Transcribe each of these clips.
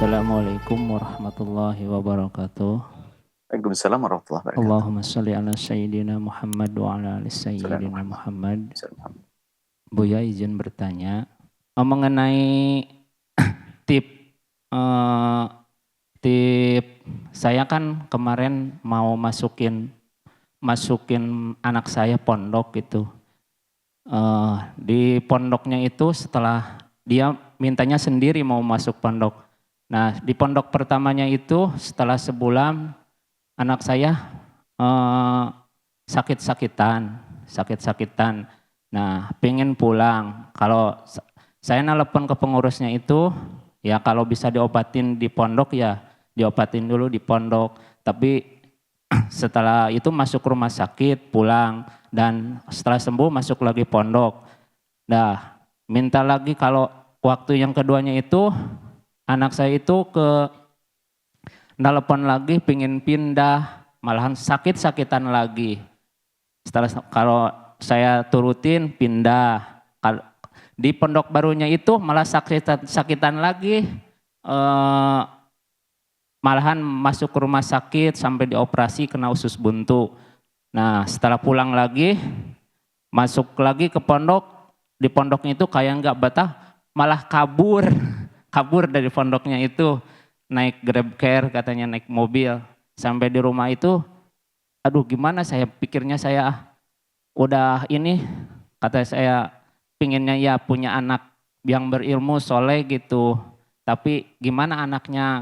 Assalamualaikum warahmatullahi wabarakatuh. Waalaikumsalam warahmatullahi wabarakatuh. Allahumma sholli ala sayyidina Muhammad wa ala ali sayyidina Muhammad. Buya izin bertanya mengenai tip saya kan kemarin mau masukin anak saya pondok gitu. Di pondoknya itu setelah dia mintanya sendiri mau masuk pondok. Nah di pondok pertamanya itu setelah sebulan anak saya sakit-sakitan. Nah pengen pulang. Kalau saya nelpon ke pengurusnya itu ya kalau bisa diobatin di pondok ya diobatin dulu di pondok. Tapi setelah itu masuk rumah sakit pulang dan setelah sembuh masuk lagi pondok. Nah minta lagi kalau waktu yang keduanya itu anak saya itu nelpon lagi pengen pindah, malahan sakit-sakitan lagi. Setelah kalau saya turutin pindah. Di pondok barunya itu malah sakitan lagi, malahan masuk ke rumah sakit sampai dioperasi kena usus buntu. Nah setelah pulang lagi, masuk lagi ke pondok, di pondoknya itu kayak nggak betah, malah kabur dari pondoknya itu. Naik Grab Care katanya naik mobil. Sampai di rumah itu, aduh gimana saya pikirnya saya udah ini, kata saya pinginnya ya punya anak yang berilmu soleh gitu. Tapi gimana anaknya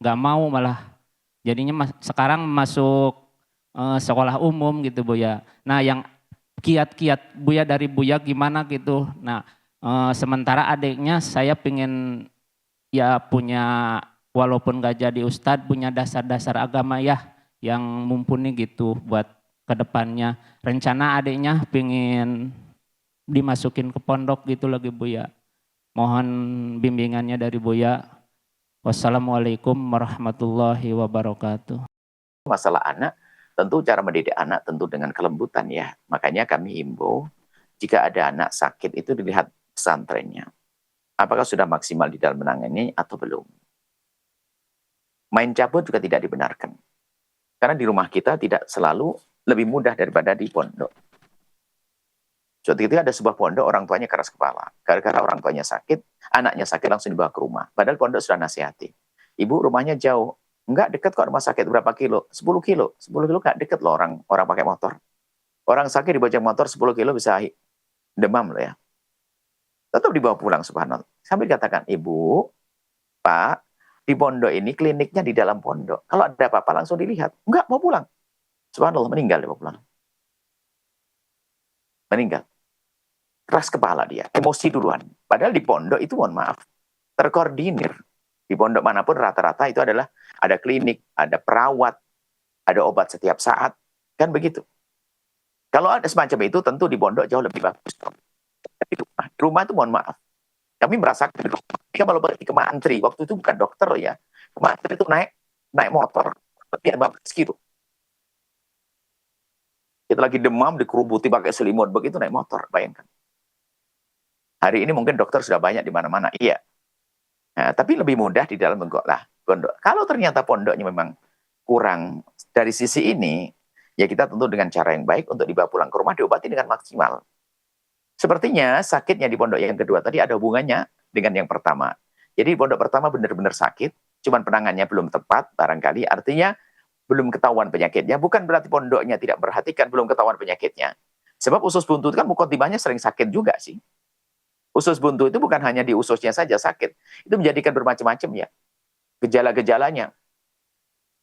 nggak mau malah jadinya sekarang masuk sekolah umum gitu Buya. Nah yang kiat-kiat Buya dari Buya gimana gitu. Nah sementara adiknya saya pingin ya punya walaupun gak jadi ustadz punya dasar-dasar agama ya yang mumpuni gitu buat kedepannya. Rencana adiknya pingin dimasukin ke pondok gitu lagi Buya. Mohon bimbingannya dari Buya. Wassalamualaikum warahmatullahi wabarakatuh. Masalah anak, tentu cara mendidik anak tentu dengan kelembutan ya. Makanya kami himbau jika ada anak sakit itu dilihat pesantrennya. Apakah sudah maksimal di dalam menangani atau belum. Main cabut juga tidak dibenarkan. Karena di rumah kita tidak selalu lebih mudah daripada di pondok. Suatu ketika ada sebuah pondok orang tuanya keras kepala. Gara-gara orang tuanya sakit, anaknya sakit langsung dibawa ke rumah. Padahal pondok sudah nasihati. Ibu rumahnya jauh. Enggak deket kok rumah sakit, berapa kilo? 10 kilo. 10 kilo enggak deket loh orang pakai motor. Orang sakit dibajak motor 10 kilo bisa demam loh ya. Tetap dibawa pulang subhanallah. Sambil dikatakan, ibu, pak, di pondok ini kliniknya di dalam pondok. Kalau ada apa-apa langsung dilihat. Enggak, mau pulang. Subhanallah, meninggal dia mau pulang. Meninggal. Keras kepala dia, emosi duluan. Padahal di pondok itu mohon maaf, terkoordinir. Di pondok manapun rata-rata itu adalah ada klinik, ada perawat, ada obat setiap saat. Kan begitu. Kalau ada semacam itu tentu di pondok jauh lebih bagus. Tapi di rumah itu mohon maaf. Kami merasakan di rumah. Kalau pergi ke mantri, waktu itu bukan dokter loh ya. Ke mantri itu naik motor. Lebih 15 kilo. Kita lagi demam, dikerubuti pakai selimut. Begitu naik motor, bayangkan. Hari ini mungkin dokter sudah banyak di mana-mana. Iya. Nah, tapi lebih mudah di dalam pondok. Kalau ternyata pondoknya memang kurang dari sisi ini, ya kita tentu dengan cara yang baik untuk dibawa pulang ke rumah, diobati dengan maksimal. Sepertinya sakitnya di pondok yang kedua tadi ada hubungannya dengan yang pertama. Jadi pondok pertama benar-benar sakit, cuman penanganannya belum tepat, barangkali artinya belum ketahuan penyakitnya. Bukan berarti pondoknya tidak perhatikan, belum ketahuan penyakitnya. Sebab usus buntu itu kan mukotimahnya sering sakit juga sih. Usus buntu itu bukan hanya di ususnya saja sakit. Itu menjadikan bermacam-macam ya. Gejala-gejalanya.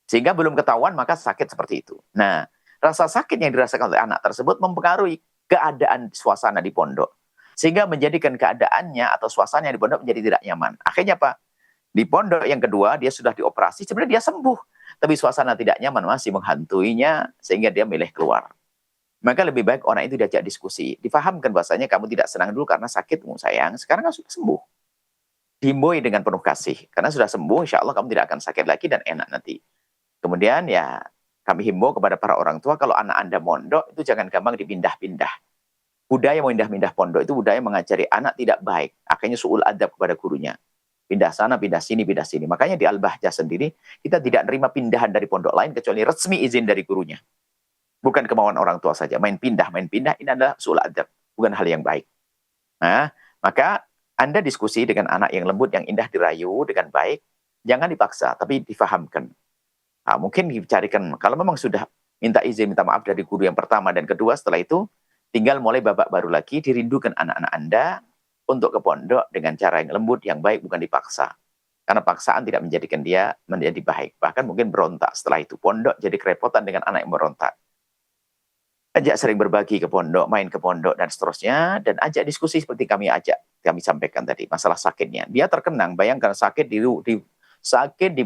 Sehingga belum ketahuan maka sakit seperti itu. Nah, rasa sakit yang dirasakan oleh anak tersebut mempengaruhi keadaan suasana di pondok. Sehingga menjadikan keadaannya atau suasananya di pondok menjadi tidak nyaman. Akhirnya apa? Di pondok yang kedua dia sudah dioperasi, sebenarnya dia sembuh. Tapi suasana tidak nyaman masih menghantuinya sehingga dia milih keluar. Maka lebih baik orang itu diajak diskusi. Difahamkan bahasanya kamu tidak senang dulu karena sakitmu sayang. Sekarang kamu sudah sembuh. Dihimbui dengan penuh kasih. Karena sudah sembuh insya Allah kamu tidak akan sakit lagi dan enak nanti. Kemudian ya kami himbau kepada para orang tua kalau anak Anda mondok itu jangan gampang dipindah-pindah. Budaya memindah-pindah pondok itu budaya mengajari anak tidak baik. Akhirnya su'ul adab kepada gurunya. Pindah sana, pindah sini, pindah sini. Makanya di Al-Bahjah sendiri, kita tidak nerima pindahan dari pondok lain kecuali resmi izin dari gurunya. Bukan kemauan orang tua saja. Main pindah, ini adalah su'ul adab. Bukan hal yang baik. Nah, maka Anda diskusi dengan anak yang lembut, yang indah, dirayu dengan baik. Jangan dipaksa, tapi difahamkan. Nah, mungkin dicarikan, kalau memang sudah minta izin, minta maaf dari guru yang pertama dan kedua, setelah itu tinggal mulai babak baru lagi, dirindukan anak-anak Anda untuk ke pondok dengan cara yang lembut, yang baik, bukan dipaksa. Karena paksaan tidak menjadikan dia menjadi baik. Bahkan mungkin berontak setelah itu. Pondok jadi kerepotan dengan anak yang berontak. Ajak sering berbagi ke pondok, main ke pondok, dan seterusnya. Dan ajak diskusi seperti kami sampaikan tadi. Masalah sakitnya. Dia terkenang, bayangkan sakit di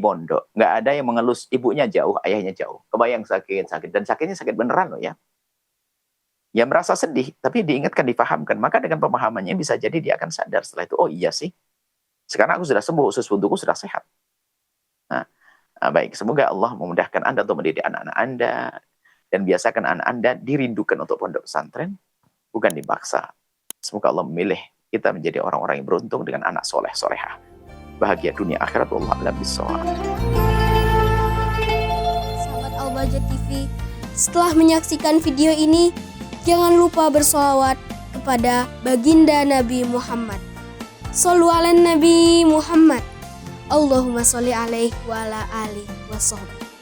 pondok. Nggak ada yang mengelus, ibunya jauh, ayahnya jauh. Kebayang sakit. Dan sakitnya sakit beneran loh ya. Ya merasa sedih, tapi diingatkan, difahamkan. Maka dengan pemahamannya bisa jadi dia akan sadar setelah itu, oh iya sih, sekarang aku sudah sembuh, usus buntuku sudah sehat. Nah, baik, semoga Allah memudahkan Anda untuk mendidik anak-anak Anda, dan biasakan anak Anda dirindukan untuk pondok pesantren, bukan dipaksa. Semoga Allah memilih kita menjadi orang-orang yang beruntung dengan anak soleh, solehah. Bahagia dunia akhirat, wallahu a'lam bishawab. Sahabat Al-Bahjah TV, setelah menyaksikan video ini, jangan lupa bersolawat kepada baginda Nabi Muhammad. Shollu ala Nabi Muhammad. Allahumma sholli alaihi wa ala alihi wa sahbihi.